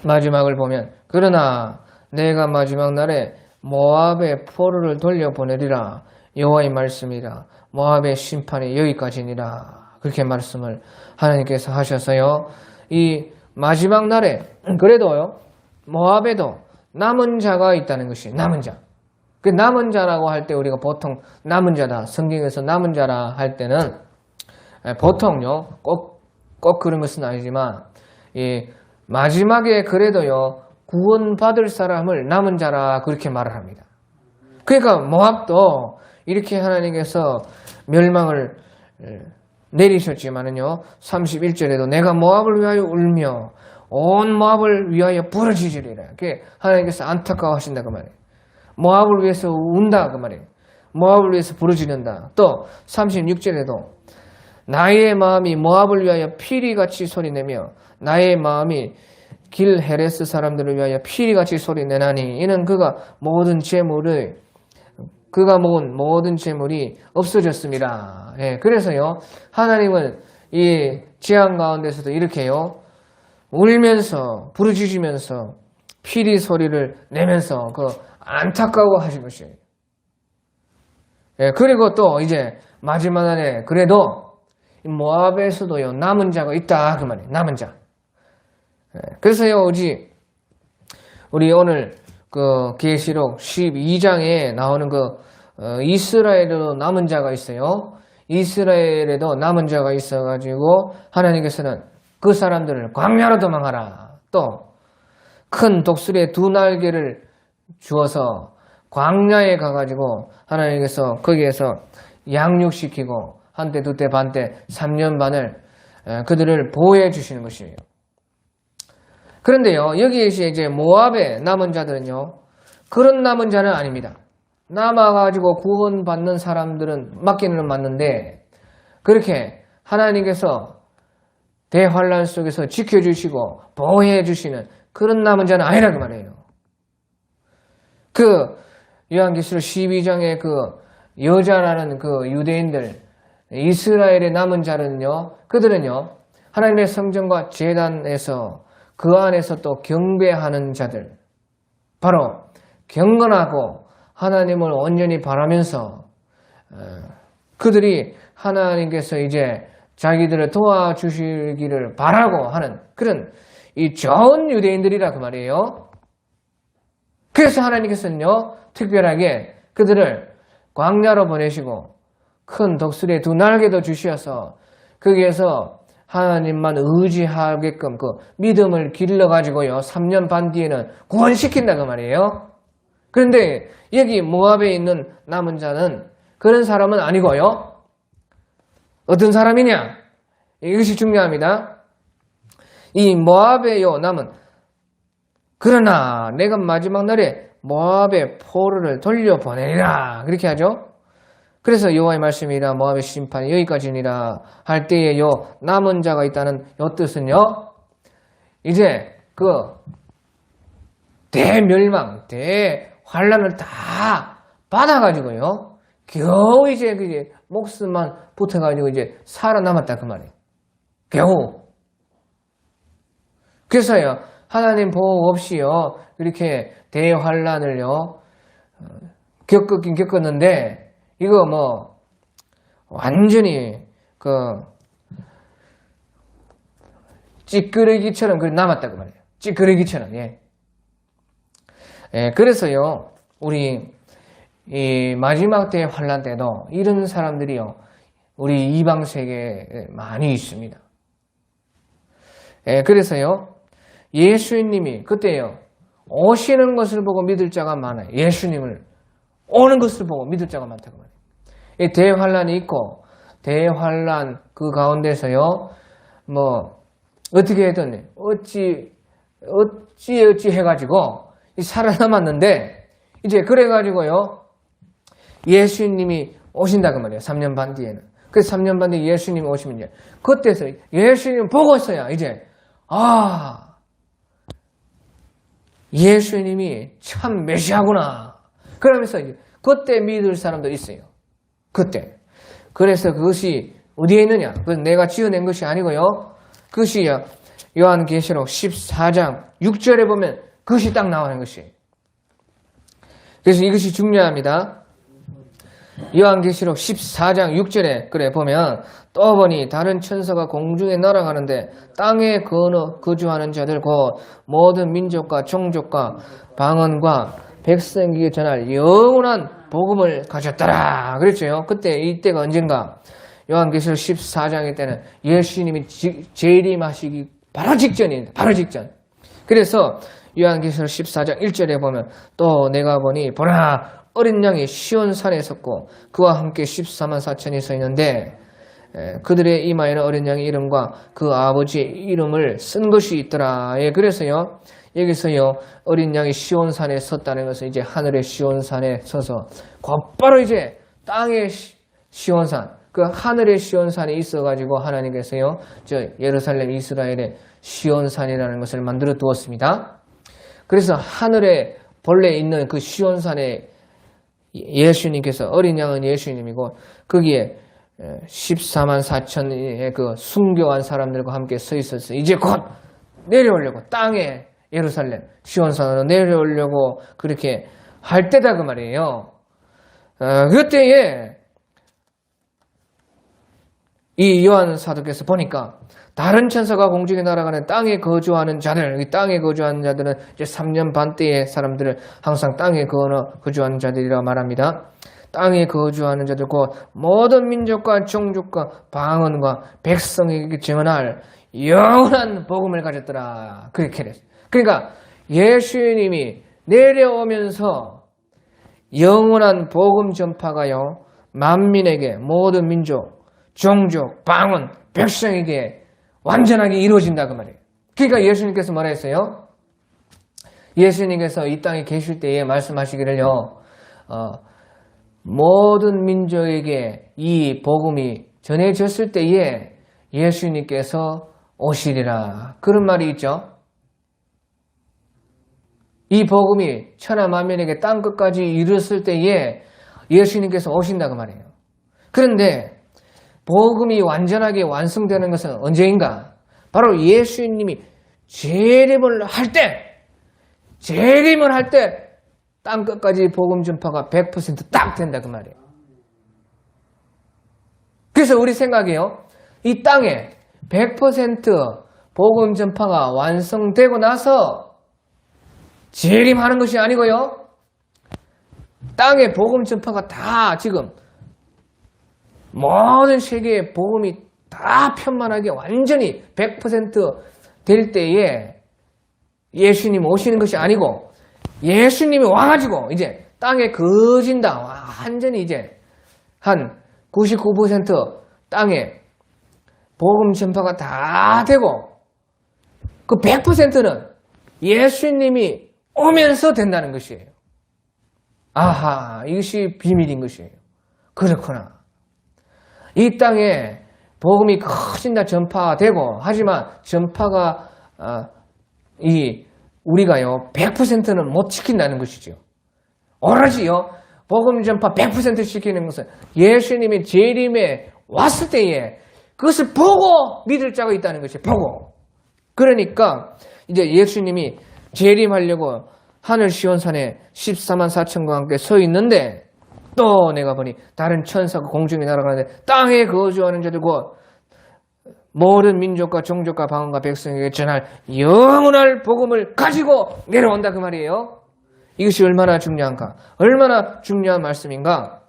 마지막을 보면 그러나 내가 마지막 날에 모압의 포로를 돌려보내리라 여호와의 말씀이라 모압의 심판이 여기까지니라 그렇게 말씀을 하나님께서 하셔서요. 이 마지막 날에 그래도요. 모압에도 남은 자가 있다는 것이 남은 자. 그 남은 자라고 할 때 우리가 보통 남은 자다. 성경에서 남은 자라 할 때는 보통요. 꼭 그런 것은 아니지만 이 마지막에 그래도요. 구원받을 사람을 남은 자라 그렇게 말을 합니다. 그러니까 모압도 이렇게 하나님께서 멸망을 내리셨지만은요. 31절에도 내가 모압을 위하여 울며 온 모압을 위하여 부르짖으리라. 그게 하나님께서 안타까워하신다 그 말이에요. 모압을 위해서 운다 그 말이에요. 모압을 위해서 부르짖는다. 또 36절에도 나의 마음이 모압을 위하여 피리같이 소리내며 나의 마음이 길 헤레스 사람들을 위하여 피리같이 소리내나니 이는 그가 모은 모든 재물이 없어졌습니다. 그래서요 하나님은 이 재앙 가운데서도 이렇게요 울면서 부르짖으면서 피리 소리를 내면서 그 안타까워 하신 것이에요. 그리고 또 이제 마지막 날에 그래도 모압에서도요 남은 자가 있다 그 말이에요. 남은 자. 그래서요 우리 오늘 그 계시록 12장에 나오는 그 이스라엘에도 남은 자가 있어요. 이스라엘에도 남은 자가 있어가지고 하나님께서는 그 사람들을 광야로 도망하라. 또 큰 독수리의 두 날개를 주어서 광야에 가가지고 하나님께서 거기에서 양육시키고 한때 두때 반때 3년 반을 그들을 보호해 주시는 것이에요. 그런데요 여기에 이제 모압의 남은 자들은요 그런 남은 자는 아닙니다. 남아가지고 구원받는 사람들은 맞기는 맞는데 그렇게 하나님께서 대환란 속에서 지켜주시고 보호해 주시는 그런 남은 자는 아니라 그 말이에요. 그 요한계시록 12장의 그 여자라는 그 유대인들 이스라엘의 남은 자는요 그들은요 하나님의 성전과 제단에서 그 안에서 또 경배하는 자들 바로 경건하고 하나님을 온전히 바라면서 그들이 하나님께서 이제 자기들을 도와주시기를 바라고 하는 그런 이 좋은 유대인들이라 그 말이에요. 그래서 하나님께서는요 특별하게 그들을 광야로 보내시고 큰 독수리의 두 날개도 주셔서 거기에서 하나님만 의지하게끔 그 믿음을 길러가지고요 3년 반 뒤에는 구원시킨다 그 말이에요. 그런데 여기 모압에 있는 남은 자는 그런 사람은 아니고요. 어떤 사람이냐? 이것이 중요합니다. 이 모압의 남은 그러나 내가 마지막 날에 모압의 포로를 돌려보내리라 그렇게 하죠. 그래서 여호와의 말씀이라 모압의 심판이 여기까지니라 할 때에 남은 자가 있다는 뜻은요. 이제 그 대멸망, 대환란을 다 받아가지고요. 겨우 이제 그게 목숨만 붙어가지고 이제 살아남았다 그 말이에요. 겨우. 그래서요 하나님 보호 없이요 이렇게 대환란을요 겪었긴 겪었는데 이거 뭐 완전히 그 찌끄레기처럼 남았다 그 말이에요. 찌끄레기처럼. 예. 그래서요 우리 이 마지막 때 환란 때도 이런 사람들이요 우리 이방 세계에 많이 있습니다. 그래서요 예수님이 그때요 오시는 것을 보고 믿을 자가 많아요. 예수님을 오는 것을 보고 믿을 자가 많다고 말해요. 이 대환란이 있고 대환란 그 가운데서요 뭐 어떻게 해든 어찌 해가지고 살아남았는데 이제 그래가지고요 예수님이 오신다 그 말이에요. 3년 반 뒤에는. 그래서 3년 반 뒤에 예수님이 오시면 이제 그때서 예수님 보고서야 이제 예수님이 참 메시아구나. 그러면서 이제 그때 믿을 사람도 있어요. 그때. 그래서 그것이 어디에 있느냐? 그건 내가 지어낸 것이 아니고요. 그것이 요한계시록 14장 6절에 보면 그것이 딱 나오는 것이에요. 그래서 이것이 중요합니다. 요한계시록 14장 6절에 그래 보면 또 보니 다른 천사가 공중에 날아가는데 땅에 거주하는 자들 곧 모든 민족과 종족과 방언과 백성에게 전할 영원한 복음을 가졌더라 그랬죠. 그때 이때가 언젠가 요한계시록 14장일 때는 예수님이 재림하시기 바로 직전입니다. 바로 직전. 그래서 요한계시록 14장 1절에 보면 또 내가 보니 보라 어린 양이 시온산에 섰고 그와 함께 14만 4천이 서 있는데 그들의 이마에는 어린 양의 이름과 그 아버지의 이름을 쓴 것이 있더라. 그래서요 여기서요 어린 양이 시온산에 섰다는 것은 이제 하늘의 시온산에 서서 곧바로 이제 땅의 시온산 그 하늘의 시온산이 있어가지고 하나님께서요 저 예루살렘 이스라엘의 시온산이라는 것을 만들어 두었습니다. 그래서 하늘에 본래 있는 그 시온산에 예수님께서 어린 양은 예수님이고 거기에 14만 4천의 그 순교한 사람들과 함께 서 있었어요. 이제 곧 내려오려고 땅에 예루살렘 시온산으로 내려오려고 그렇게 할 때다 그 말이에요. 그때에 이 요한 사도께서 보니까 다른 천사가 공중에 날아가는 땅에 거주하는 자들, 이 땅에 거주하는 자들은 이제 3년 반 때의 사람들을 항상 땅에 거주하는 자들이라고 말합니다. 땅에 거주하는 자들, 곧 모든 민족과 종족과 방언과 백성에게 증언할 영원한 복음을 가졌더라. 그렇게 됐어요. 그러니까 예수님이 내려오면서 영원한 복음 전파가요, 만민에게, 모든 민족, 종족, 방언, 백성에게 완전하게 이루어진다 그 말이에요. 그러니까 예수님께서 뭐라 했어요? 예수님께서 이 땅에 계실 때에 말씀하시기를요. 모든 민족에게 이 복음이 전해졌을 때에 예수님께서 오시리라. 그런 말이 있죠. 이 복음이 천하 만민에게 땅 끝까지 이르렀을 때에 예수님께서 오신다고 말이에요. 그런데 복음이 완전하게 완성되는 것은 언제인가? 바로 예수님이 재림을 할 때 땅 끝까지 복음 전파가 100% 딱 된다 그 말이에요. 그래서 우리 생각이요. 이 땅에 100% 복음 전파가 완성되고 나서 재림하는 것이 아니고요. 땅에 복음 전파가 다 지금 모든 세계에 복음이 다 다 편만하게 완전히 100%될 때에 예수님이 오시는 것이 아니고 예수님이 와가지고 이제 땅에 거진다. 완전히 이제 한 99% 땅에 복음 전파가 다 되고 그 100%는 예수님이 오면서 된다는 것이에요. 아하, 이것이 비밀인 것이에요. 그렇구나. 이 땅에 복음이 커진다 전파되고 하지만 전파가 우리가요 100%는 못 지킨다는 것이죠. 오로지요 복음 전파 100% 지키는 것은 예수님이 재림에 왔을 때에 그것을 보고 믿을 자가 있다는 것이에요. 보고. 그러니까 이제 예수님이 재림하려고 하늘 시온산에 14만 4천과 함께 서 있는데 또 내가 보니 다른 천사가 공중에 날아가는데 땅에 거주하는 자들과 모든 민족과 종족과 방언과 백성에게 전할 영원할 복음을 가지고 내려온다 그 말이에요. 이것이 얼마나 중요한가? 얼마나 중요한 말씀인가?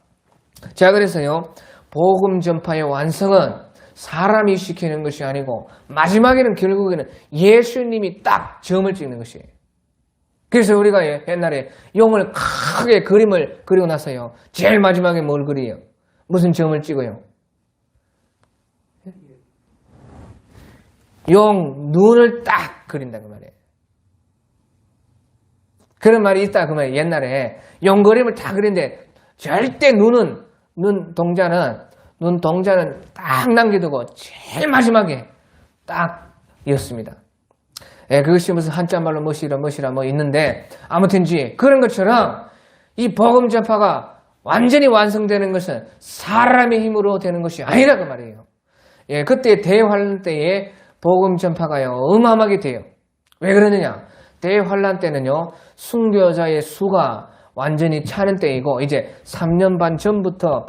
자, 그래서요 복음 전파의 완성은 사람이 시키는 것이 아니고 마지막에는 결국에는 예수님이 딱 점을 찍는 것이에요. 그래서 우리가 옛날에 용을 크게 그림을 그리고 나서요 제일 마지막에 뭘 그려요? 무슨 점을 찍어요? 용 눈을 딱 그린다 그 말이에요. 그런 말이 있다 그 말이에요. 옛날에 용 그림을 딱 그리는데 절대 눈 동자는 딱 남겨두고 제일 마지막에 딱이었습니다. 예, 그것이 무슨 한자말로 멋이라 뭐 있는데 아무튼지 그런 것처럼 이 복음 전파가 완전히 완성되는 것은 사람의 힘으로 되는 것이 아니라 그 말이에요. 예, 그때 대환란 때에 복음 전파가요 어마어마하게 돼요. 왜 그러느냐? 대환란 때는요 순교자의 수가 완전히 차는 때이고 이제 3년 반 전부터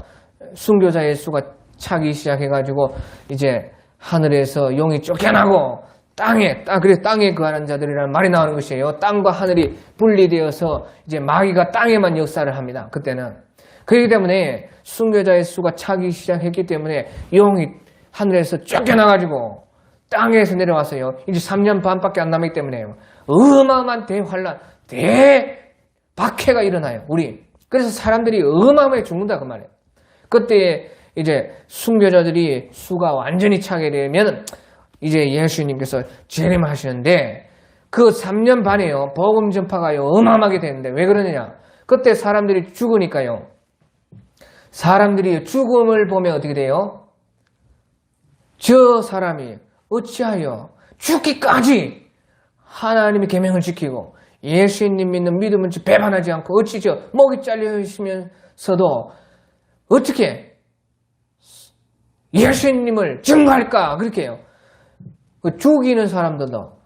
순교자의 수가 차기 시작해가지고 이제 하늘에서 용이 쫓겨나고 그래서 땅에 거하는 자들이라는 말이 나오는 것이에요. 땅과 하늘이 분리되어서 이제 마귀가 땅에만 역사를 합니다. 그때는. 그렇기 때문에 순교자의 수가 차기 시작했기 때문에 용이 하늘에서 쫓겨나가지고 땅에서 내려와서요. 이제 3년 반밖에 안 남았기 때문에요. 어마어마한 대환란, 대박해가 일어나요. 그래서 사람들이 어마어마하게 죽는다 그 말이에요. 그때 이제 순교자들이 수가 완전히 차게 되면 이제 예수님께서 재림하시는데 그 3년 반에요. 복음 전파가요. 어마어마하게 되는데 왜 그러느냐? 그때 사람들이 죽으니까요. 사람들이 죽음을 보면 어떻게 돼요? 저 사람이 어찌하여 죽기까지 하나님의 계명을 지키고 예수님 믿는 믿음은 배반하지 않고 어찌 목이 잘려 있으면서도 어떻게 예수님을 증거할까? 그렇게 해요. 죽이는 사람들도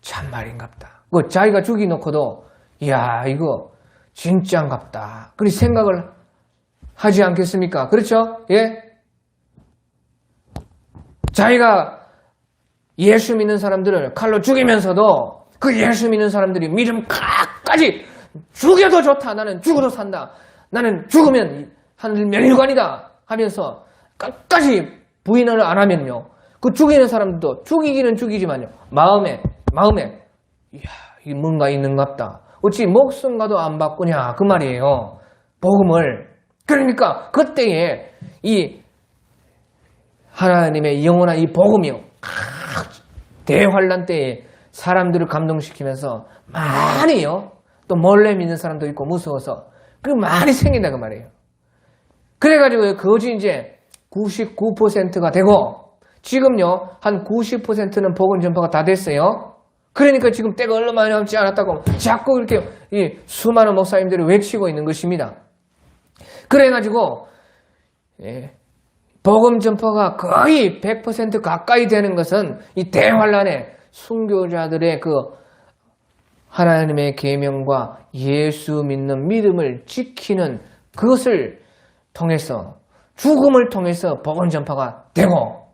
참말인갑다. 자기가 죽이놓고도 이야 이거 진짜인갑다. 그렇게 생각을 하지 않겠습니까? 그렇죠? 예? 자기가 예수 믿는 사람들을 칼로 죽이면서도 그 예수 믿는 사람들이 믿음 끝까지 죽여도 좋다. 나는 죽어도 산다. 나는 죽으면 하늘 멸관이다 하면서 끝까지 부인을 안 하면요. 그 죽이는 사람들도 죽이기는 죽이지만요. 마음에 이야 이게 뭔가 있는갑다. 어찌 목숨과도 안 바꾸냐 그 말이에요. 복음을. 그러니까 그때에 이 하나님의 영원한 이 복음이요. 대환란 때에 사람들을 감동시키면서 많이요. 또 몰래 믿는 사람도 있고 무서워서 그 많이 생긴다 그 말이에요. 그래가지고 그것이 이제 99%가 되고 지금요 한 90%는 복음 전파가 다 됐어요. 그러니까 지금 때가 얼마 남지 않았다고 자꾸 이렇게 이 수많은 목사님들이 외치고 있는 것입니다. 그래가지고 복음 전파가 거의 100% 가까이 되는 것은 이 대환란에 순교자들의 그 하나님의 계명과 예수 믿는 믿음을 지키는 그것을 통해서 죽음을 통해서 복음 전파가 되고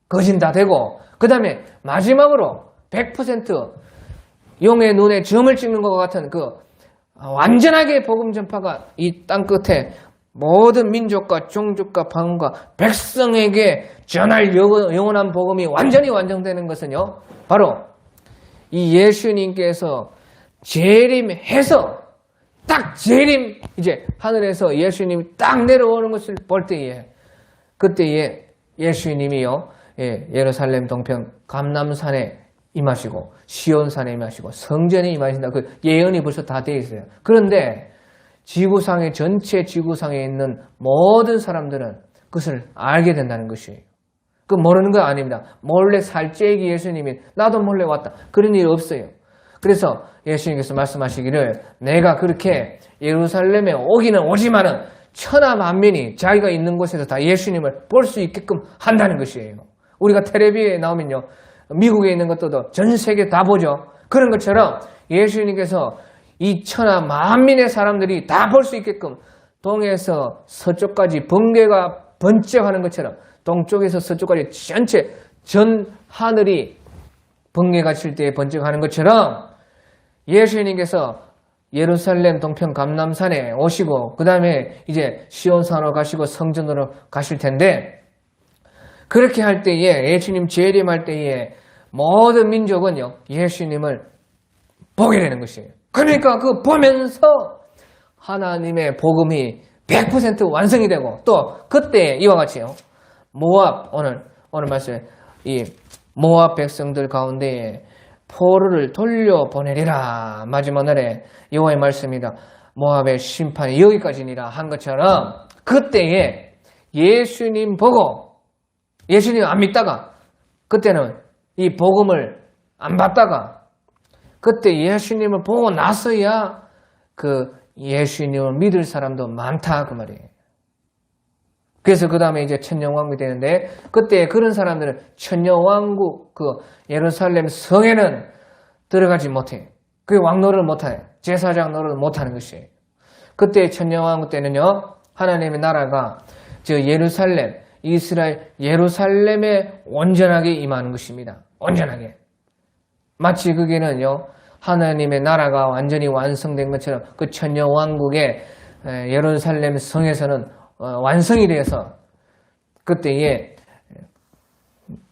거진다 되고 그 다음에 마지막으로 100% 용의 눈에 점을 찍는 것과 같은 그 완전하게 복음 전파가 이 땅 끝에 모든 민족과 종족과 방언과 백성에게 전할 영원한 복음이 완전히 완성되는 것은요, 바로 이 예수님께서 재림해서 딱 재림, 이제 하늘에서 예수님이 딱 내려오는 것을 볼 때에, 그때에 예수님이요, 예루살렘 동편 감람산에 임하시고 시온산에 임하시고 성전에 임하신다. 그 예언이 벌써 다 되어 있어요. 그런데 지구상의 전체 지구상에 있는 모든 사람들은 그것을 알게 된다는 것이에요. 그 모르는 거 아닙니다. 몰래 살찌기 예수님이 나도 몰래 왔다. 그런 일 없어요. 그래서 예수님께서 말씀하시기를 내가 그렇게 예루살렘에 오기는 오지만은 천하 만민이 자기가 있는 곳에서 다 예수님을 볼 수 있게끔 한다는 것이에요. 우리가 텔레비에 나오면요, 미국에 있는 것도 전 세계 다 보죠. 그런 것처럼 예수님께서 이 천하 만민의 사람들이 다 볼 수 있게끔 동에서 서쪽까지 번개가 번쩍하는 것처럼 동쪽에서 서쪽까지 전체 전 하늘이 번개가 칠 때 번쩍하는 것처럼 예수님께서 예루살렘 동편 감람산에 오시고 그 다음에 이제 시온산으로 가시고 성전으로 가실 텐데, 그렇게 할 때에 예수님 재림할 때에 모든 민족은요 예수님을 보게 되는 것이에요. 그러니까 그 보면서 하나님의 복음이 100% 완성이 되고, 또 그때 이와 같이요, 모압, 오늘 말씀에 이 모압 백성들 가운데에 포로를 돌려보내리라. 마지막 날에 여호와의 말씀이다. 모압의 심판이 여기까지니라 한 것처럼 그때에 예수님 보고, 예수님 안 믿다가, 그때는 이 복음을 안 받다가, 그때 예수님을 보고 나서야 그 예수님을 믿을 사람도 많다 그 말이에요. 그래서 그 다음에 이제 천년왕국이 되는데, 그때 그런 사람들은 천년왕국 그 예루살렘 성에는 들어가지 못해요. 그 왕노릇을 못해요. 제사장 노릇을 못하는 것이에요. 그때 천년왕국 때는요, 하나님의 나라가 저 예루살렘, 이스라엘 예루살렘에 온전하게 임하는 것입니다. 온전하게. 마치 그게는요, 하나님의 나라가 완전히 완성된 것처럼 그 천년왕국의 예루살렘 성에서는 완성이 돼서 그때에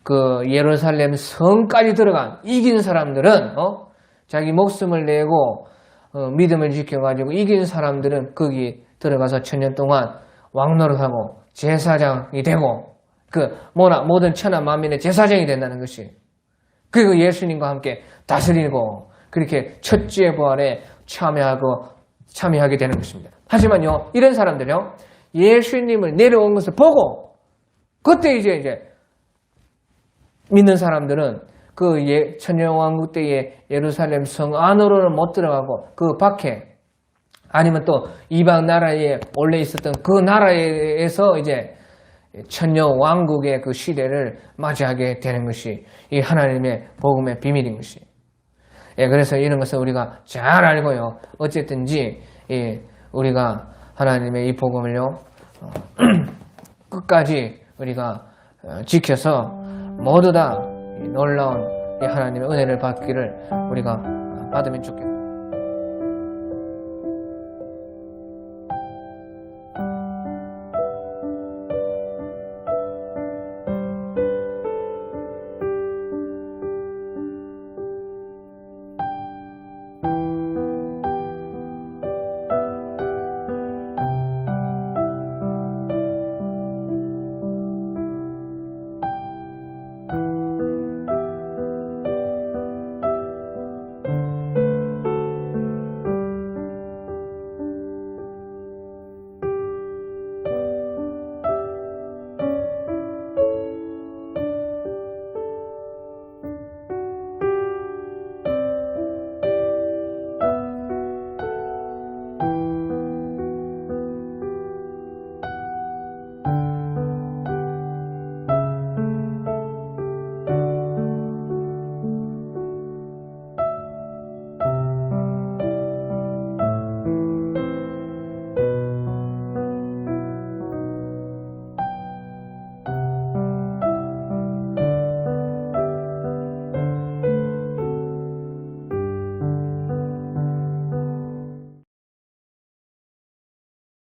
그 예루살렘 성까지 들어간 이긴 사람들은 자기 목숨을 내고 믿음을 지켜가지고 이긴 사람들은 거기 들어가서 천년 동안 왕노릇하고 제사장이 되고 그 모든 천하 만민의 제사장이 된다는 것이, 그리고 예수님과 함께 다스리고 그렇게 첫째 부활에 참여하게 되는 것입니다. 하지만요, 이런 사람들요, 예수님을 내려온 것을 보고 그때 이제 믿는 사람들은 그 천년왕국 때의 예루살렘 성 안으로는 못 들어가고 그 밖에, 아니면 또 이방 나라에 원래 있었던 그 나라에서 이제 천년왕국의 그 시대를 맞이하게 되는 것이 이 하나님의 복음의 비밀인 것이. 그래서 이런 것을 우리가 잘 알고요, 어쨌든지 우리가 하나님의 이 복음을요 끝까지 우리가 지켜서 모두 다 놀라운 이 하나님의 은혜를 받기를 우리가 받으면 좋겠습니다.